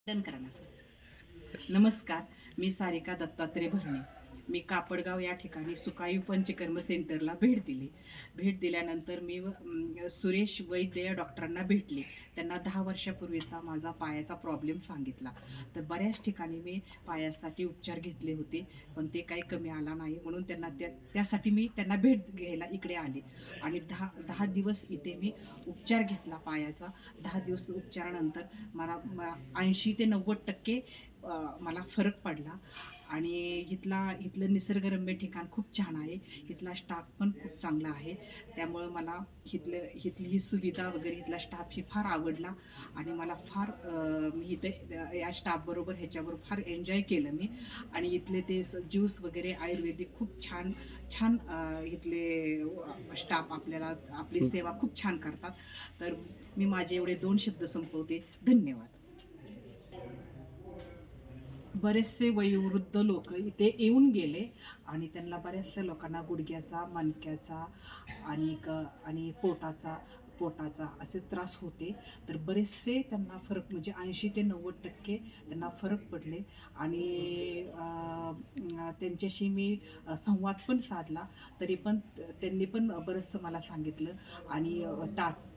Done करा ना sir. नमस्कार, मी सारिका दत्तात्रय भरणे. मी कापडगाव या ठिकाणी सुकायू पंचकर्म सेंटरला भेट दिल्यानंतर मी सुरेश वैद्य या डॉक्टरांना भेटले. त्यांना 10 वर्षापूर्वीचा माझा पायाचा प्रॉब्लेम सांगितला. तर बऱ्याच ठिकाणी मी पायासाठी उपचार घेतले होते, पण ते काही कमी आला नाही. म्हणून त्यासाठी मी त्यांना भेट घ्यायला इकडे आले आणि 10 दिवस इथे मी उपचार घेतला पायाचा. 10 दिवस उपचारानंतर मला 80 ते 90% मला फरक पडला. आणि इथलं निसर्गरम्य ठिकाण खूप छान आहे. इथला स्टाफ पण खूप चांगला आहे. त्यामुळं मला इथली ही सुविधा वगैरे, इथला स्टाफ ही फार आवडला आणि मला फार मी इथे या स्टाफबरोबर ह्याच्याबरोबर फार एन्जॉय केलं मी. आणि इथले ते ज्यूस वगैरे आयुर्वेदिक खूप छान छान इथले स्टाफ आपल्याला आपली सेवा खूप छान करतात. तर मी माझे एवढे 2 शब्द संपवते. धन्यवाद. बरेचसे वयोवृद्ध लोक इथे येऊन गेले आणि त्यांना बऱ्याचशा लोकांना गुडघ्याचा, मणक्याचा आणि पोटाचा असे त्रास होते. तर बरेचसे त्यांना फरक म्हणजे 80 ते 90% त्यांना फरक पडले. आणि त्यांच्याशी मी संवाद पण साधला. तरी पण त्यांनी पण बरंचसं मला सांगितलं. आणि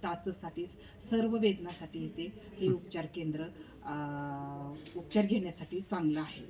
टाचसाठी सर्व वेदनासाठी इथे हे उपचार केंद्र उपचार घेण्यासाठी चांगलं आहे.